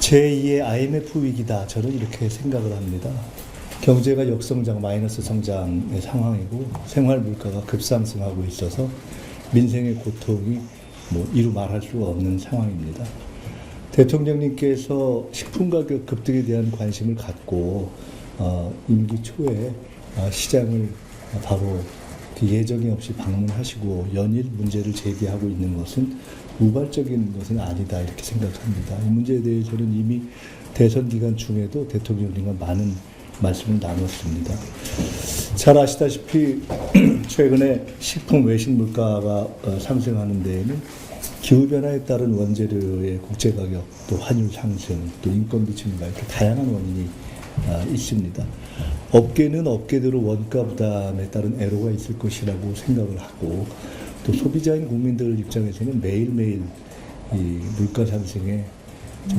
제2의 IMF 위기다. 저는 이렇게 생각을 합니다. 경제가 역성장, 마이너스 성장의 상황이고 생활 물가가 급상승하고 있어서 민생의 고통이 이루 말할 수가 없는 상황입니다. 대통령님께서 식품 가격 급등에 대한 관심을 갖고 임기 초에 시장을 바로 예정이 없이 방문하시고 연일 문제를 제기하고 있는 것은 우발적인 것은 아니다 이렇게 생각합니다. 이 문제에 대해서는 이미 대선 기간 중에도 대통령님과 많은 말씀을 나눴습니다. 잘 아시다시피 최근에 식품 외식 물가가 상승하는 데에는 기후변화에 따른 원재료의 국제가격, 또 환율 상승, 또 인건비 증가 이렇게 다양한 원인이 있습니다. 업계는 업계대로 원가 부담에 따른 애로가 있을 것이라고 생각을 하고 또 소비자인 국민들 입장에서는 매일매일 이 물가 상승에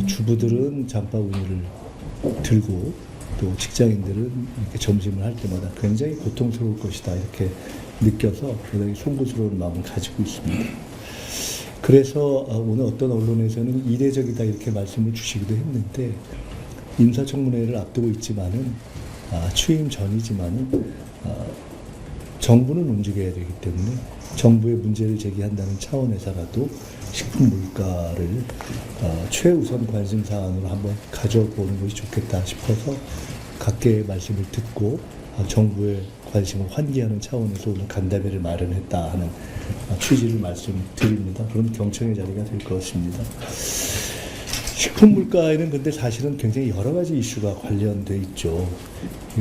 주부들은 장바구니를 들고 또 직장인들은 이렇게 점심을 할 때마다 굉장히 고통스러울 것이다 이렇게 느껴서 굉장히 송구스러운 마음을 가지고 있습니다. 그래서 오늘 어떤 언론에서는 이례적이다 이렇게 말씀을 주시기도 했는데 인사청문회를 앞두고 있지만은 취임 전이지만은 정부는 움직여야 되기 때문에 정부의 문제를 제기한다는 차원에서라도 식품 물가를 최우선 관심 사안으로 한번 가져보는 것이 좋겠다 싶어서 각계의 말씀을 듣고 정부의 관심을 환기하는 차원에서 오늘 간담회를 마련했다 하는 취지를 말씀드립니다. 그럼 경청의 자리가 될 것입니다. 식품 물가에는 근데 사실은 굉장히 여러 가지 이슈가 관련돼 있죠.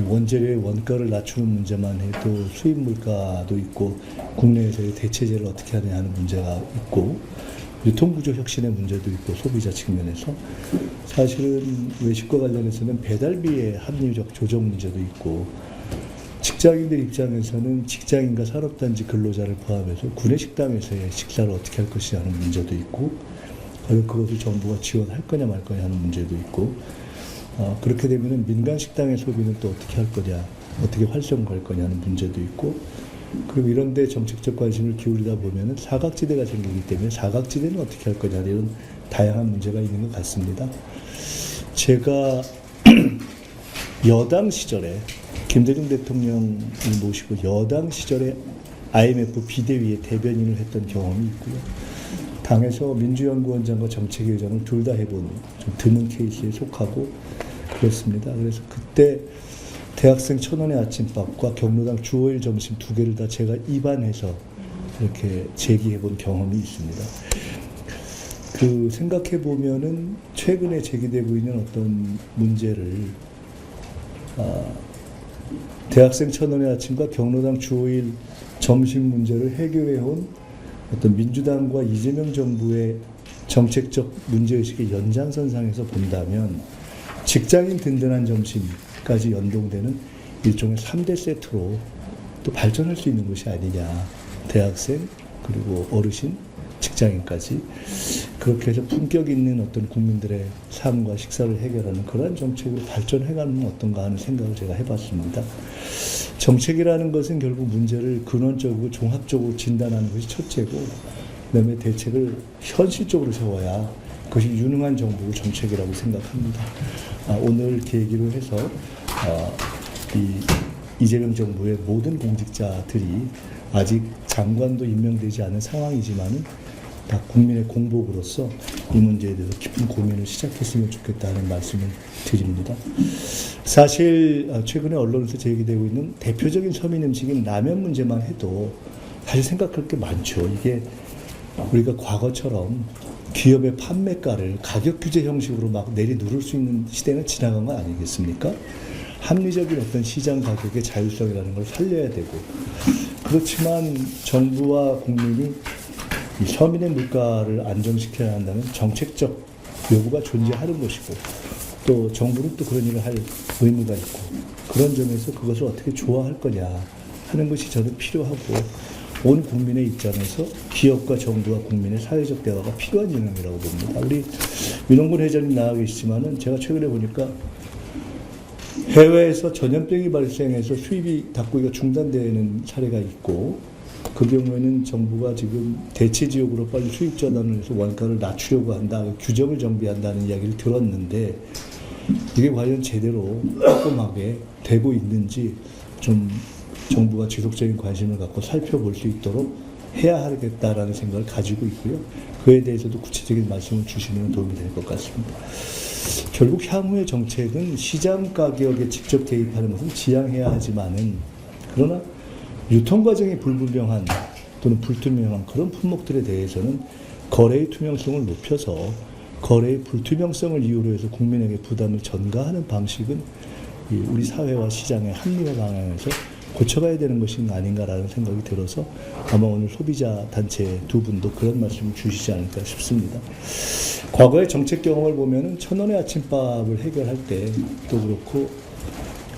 원재료의 원가를 낮추는 문제만 해도 수입 물가도 있고 국내에서의 대체제를 어떻게 하냐 하는 문제가 있고 유통구조 혁신의 문제도 있고 소비자 측면에서 사실은 외식과 관련해서는 배달비의 합리적 조정 문제도 있고 직장인들 입장에서는 직장인과 산업단지 근로자를 포함해서 구내식당에서의 식사를 어떻게 할 것이냐 하는 문제도 있고 과연 그것을 정부가 지원할 거냐 말 거냐 하는 문제도 있고 그렇게 되면 민간 식당의 소비는 또 어떻게 할 거냐 어떻게 활성화할 거냐 하는 문제도 있고 그리고 이런 데 정책적 관심을 기울이다 보면 사각지대가 생기기 때문에 사각지대는 어떻게 할 거냐 이런 다양한 문제가 있는 것 같습니다. 제가 여당 시절에 김대중 대통령을 모시고 여당 시절에 IMF 비대위의 대변인을 했던 경험이 있고요. 당에서 민주연구원장과 정책위원장을 둘 다 해본 좀 드문 케이스에 속하고 그렇습니다. 그래서 그때 대학생 1,000원의 아침밥과 경로당 주 5일 점심 두 개를 다 제가 입안해서 이렇게 제기해본 경험이 있습니다. 그 생각해 보면은 최근에 제기되고 있는 어떤 문제를 대학생 1,000원의 아침과 경로당 주 5일 점심 문제를 해결해온 어떤 민주당과 이재명 정부의 정책적 문제의식의 연장선상에서 본다면 직장인 든든한 점심까지 연동되는 일종의 3대 세트로 또 발전할 수 있는 것이 아니냐. 대학생 그리고 어르신 직장인까지 그렇게 해서 품격 있는 어떤 국민들의 삶과 식사를 해결하는 그러한 정책으로 발전해가는 어떤가 하는 생각을 제가 해봤습니다. 정책이라는 것은 결국 문제를 근원적으로 종합적으로 진단하는 것이 첫째고 그다음에 대책을 현실적으로 세워야 그것이 유능한 정부의 정책이라고 생각합니다. 오늘 계기로 해서 이재명 정부의 모든 공직자들이 아직 장관도 임명되지 않은 상황이지만은 다 국민의 공복으로서 이 문제에 대해서 깊은 고민을 시작했으면 좋겠다는 말씀을 드립니다. 사실 최근에 언론에서 제기되고 있는 대표적인 서민 음식인 라면 문제만 해도 사실 생각할 게 많죠. 이게 우리가 과거처럼 기업의 판매가를 가격 규제 형식으로 막 내리누를 수 있는 시대는 지나간 거 아니겠습니까? 합리적인 어떤 시장 가격의 자율성이라는 걸 살려야 되고 그렇지만 정부와 국민이 이 서민의 물가를 안정시켜야 한다는 정책적 요구가 존재하는 것이고 또 정부는 또 그런 일을 할 의무가 있고 그런 점에서 그것을 어떻게 조화할 거냐 하는 것이 저는 필요하고 온 국민의 입장에서 기업과 정부와 국민의 사회적 대화가 필요한 영역이라고 봅니다. 우리 민원군 회장님 나와 계시지만은 제가 최근에 보니까 해외에서 전염병이 발생해서 수입이 닭고기가 중단되는 사례가 있고 그 경우에는 정부가 지금 대체지역으로 빨리 수입 전환을 해서 원가를 낮추려고 한다, 규정을 정비한다는 이야기를 들었는데 이게 과연 제대로 꼼꼼하게 되고 있는지 좀 정부가 지속적인 관심을 갖고 살펴볼 수 있도록 해야 하겠다라는 생각을 가지고 있고요. 그에 대해서도 구체적인 말씀을 주시면 도움이 될 것 같습니다. 결국 향후의 정책은 시장 가격에 직접 개입하는 것은 지양해야 하지만은, 그러나 유통 과정이 불분명한 또는 불투명한 그런 품목들에 대해서는 거래의 투명성을 높여서 거래의 불투명성을 이유로 해서 국민에게 부담을 전가하는 방식은 우리 사회와 시장의 합리화 방향에서 고쳐가야 되는 것이 아닌가라는 생각이 들어서 아마 오늘 소비자 단체 두 분도 그런 말씀을 주시지 않을까 싶습니다. 과거의 정책 경험을 보면은 1,000원의 아침밥을 해결할 때도 그렇고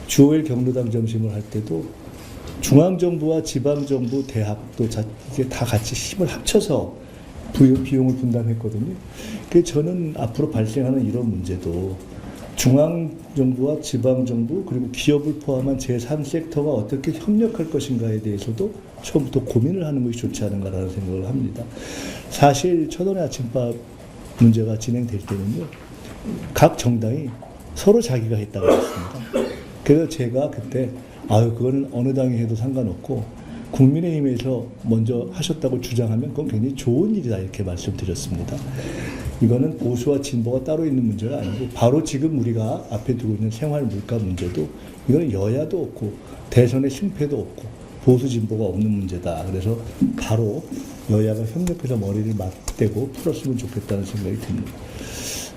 주 5일 경로당 점심을 할 때도 중앙정부와 지방정부, 대학도 이게 다 같이 힘을 합쳐서 비용을 분담했거든요. 그래서 저는 앞으로 발생하는 이런 문제도 중앙정부와 지방정부 그리고 기업을 포함한 제3섹터가 어떻게 협력할 것인가에 대해서도 처음부터 고민을 하는 것이 좋지 않은가라는 생각을 합니다. 사실 1,000원의 아침밥 문제가 진행될 때는요, 각 정당이 서로 자기가 했다고 했습니다. 그래서 제가 그때 그거는 어느 당이 해도 상관없고 국민의힘에서 먼저 하셨다고 주장하면 그건 굉장히 좋은 일이다 이렇게 말씀드렸습니다. 이거는 보수와 진보가 따로 있는 문제가 아니고 바로 지금 우리가 앞에 두고 있는 생활 물가 문제도 이거는 여야도 없고 대선의 승패도 없고 보수 진보가 없는 문제다. 그래서 바로 여야가 협력해서 머리를 맞대고 풀었으면 좋겠다는 생각이 듭니다.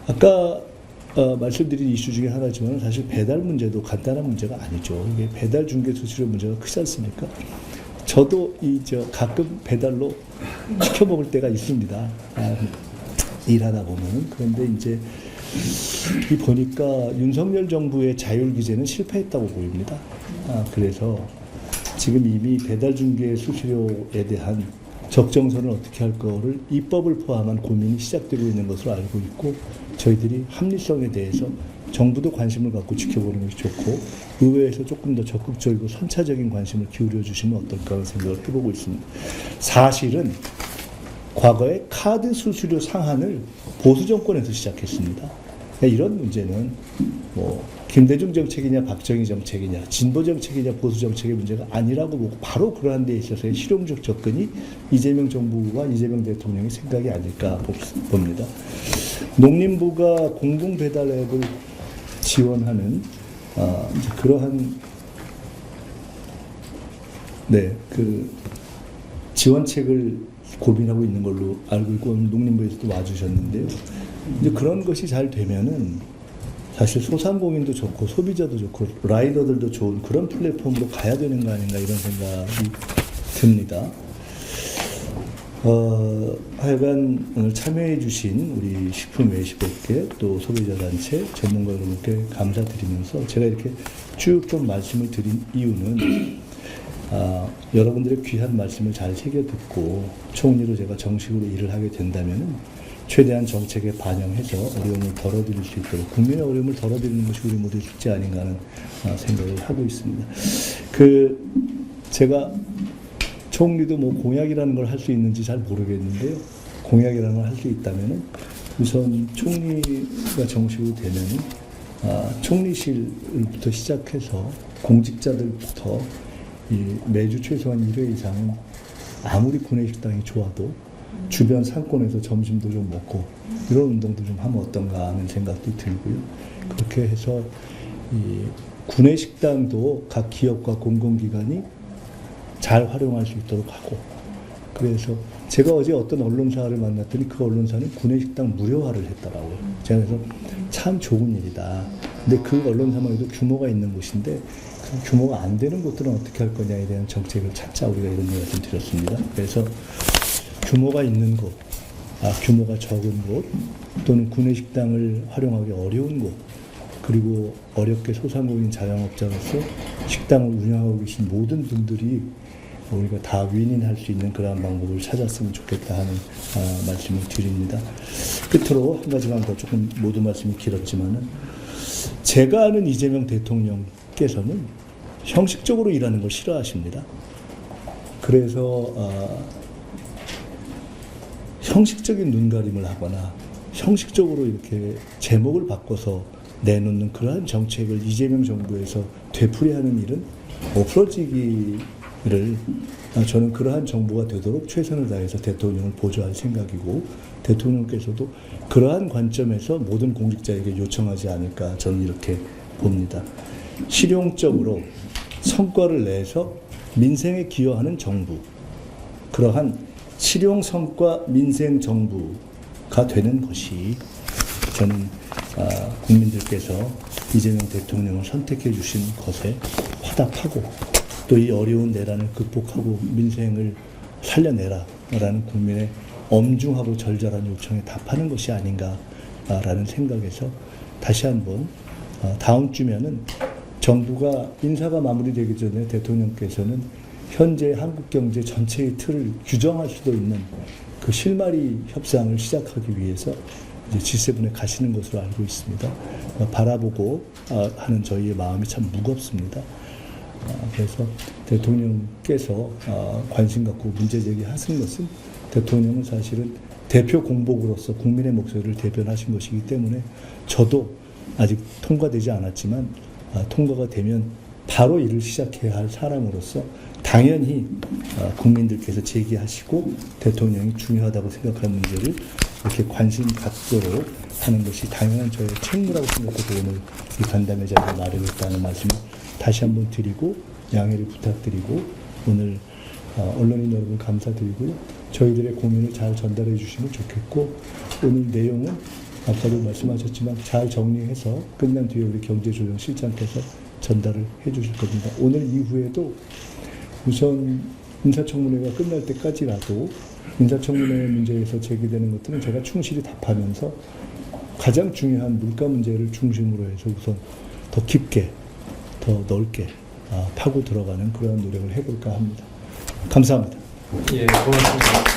아까 말씀드린 이슈 중에 하나지만 사실 배달 문제도 간단한 문제가 아니죠. 이게 배달 중개 수수료 문제가 크지 않습니까? 저도 가끔 배달로 시켜 먹을 때가 있습니다. 일하다 보면은. 그런데 이제 보니까 윤석열 정부의 자율 규제는 실패했다고 보입니다. 그래서 지금 이미 배달 중개 수수료에 대한 적정선을 어떻게 할 거를 입법을 포함한 고민이 시작되고 있는 것으로 알고 있고, 저희들이 합리성에 대해서 정부도 관심을 갖고 지켜보는 것이 좋고 의회에서 조금 더 적극적이고 선차적인 관심을 기울여 주시면 어떨까 하는 생각을 해보고 있습니다. 사실은 과거에 카드 수수료 상한을 보수 정권에서 시작했습니다. 이런 문제는 김대중 정책이냐 박정희 정책이냐 진보 정책이냐 보수 정책의 문제가 아니라고 보고 바로 그러한 데 있어서의 실용적 접근이 이재명 정부와 이재명 대통령의 생각이 아닐까 봅니다. 농림부가 공공 배달 앱을 지원하는 이제 그러한 그 지원책을 고민하고 있는 걸로 알고 있고 농림부에서도 와주셨는데요. 이제 그런 것이 잘 되면은 사실 소상공인도 좋고 소비자도 좋고 라이더들도 좋은 그런 플랫폼으로 가야 되는 거 아닌가 이런 생각이 듭니다. 하여간 오늘 참여해 주신 우리 식품 외식업계 또 소비자단체 전문가 여러분께 감사드리면서 제가 이렇게 쭉 좀 말씀을 드린 이유는 여러분들의 귀한 말씀을 잘 새겨 듣고 총리로 제가 정식으로 일을 하게 된다면은 최대한 정책에 반영해서 어려움을 덜어드릴 수 있도록 국민의 어려움을 덜어드리는 것이 우리 모두의 숙제 아닌가 하는 생각을 하고 있습니다. 제가 총리도 공약이라는 걸 할 수 있는지 잘 모르겠는데요. 공약이라는 걸 할 수 있다면은 우선 총리가 정식으로 되면은 총리실부터 시작해서 공직자들부터 매주 최소한 1회 이상은 아무리 구내식당이 좋아도 주변 상권에서 점심도 좀 먹고 이런 운동도 좀 하면 어떤가 하는 생각도 들고요. 그렇게 해서 구내식당도 각 기업과 공공기관이 잘 활용할 수 있도록 하고, 그래서 제가 어제 어떤 언론사를 만났더니 그 언론사는 구내식당 무료화를 했더라고요. 제가 그래서 참 좋은 일이다. 근데 그 언론사만 해도 규모가 있는 곳인데 그 규모가 안 되는 곳들은 어떻게 할 거냐에 대한 정책을 찾자 우리가 이런 말씀 드렸습니다. 그래서 규모가 있는 곳, 규모가 적은 곳, 또는 구내식당을 활용하기 어려운 곳, 그리고 어렵게 소상공인 자영업자로서 식당을 운영하고 계신 모든 분들이 우리가 다 윈윈할 수 있는 그러한 방법을 찾았으면 좋겠다 하는 말씀을 드립니다. 끝으로 한 가지만 더, 조금 모든 말씀이 길었지만은 제가 아는 이재명 대통령께서는 형식적으로 일하는 걸 싫어하십니다. 그래서 형식적인 눈가림을 하거나 형식적으로 이렇게 제목을 바꿔서 내놓는 그러한 정책을 이재명 정부에서 되풀이하는 일은 없어지기를 저는 그러한 정부가 되도록 최선을 다해서 대통령을 보조할 생각이고 대통령께서도 그러한 관점에서 모든 공직자에게 요청하지 않을까 저는 이렇게 봅니다. 실용적으로 성과를 내서 민생에 기여하는 정부, 그러한 실용 성과 민생 정부가 되는 것이 저는 국민들께서 이재명 대통령을 선택해 주신 것에 화답하고 또 이 어려운 내란을 극복하고 민생을 살려내라라는 국민의 엄중하고 절절한 요청에 답하는 것이 아닌가라는 생각에서 다시 한번 다음 주면은 정부가 인사가 마무리되기 전에 대통령께서는 현재 한국 경제 전체의 틀을 규정할 수도 있는 그 실마리 협상을 시작하기 위해서 이제 G7에 가시는 것으로 알고 있습니다. 바라보고 하는 저희의 마음이 참 무겁습니다. 그래서 대통령께서 관심 갖고 문제 제기하신 것은 대통령은 사실은 대표 공복으로서 국민의 목소리를 대변하신 것이기 때문에 저도 아직 통과되지 않았지만 통과가 되면 바로 일을 시작해야 할 사람으로서 당연히 국민들께서 제기하시고 대통령이 중요하다고 생각하는 문제를 이렇게 관심 갖도록 하는 것이 당연한 저의 책무라고 생각해서 오늘 이 간담회 자리를 마련했다는 말씀을 다시 한번 드리고 양해를 부탁드리고 오늘 언론인 여러분 감사드리고요. 저희들의 고민을 잘 전달해 주시면 좋겠고 오늘 내용은 아까도 말씀하셨지만 잘 정리해서 끝난 뒤에 우리 경제조정실장께서 전달을 해 주실 겁니다. 오늘 이후에도 우선 인사청문회가 끝날 때까지라도 인사청문회 문제에서 제기되는 것들은 제가 충실히 답하면서 가장 중요한 물가 문제를 중심으로 해서 우선 더 깊게 더 넓게 파고 들어가는 그런 노력을 해볼까 합니다. 감사합니다. 예, 고맙습니다.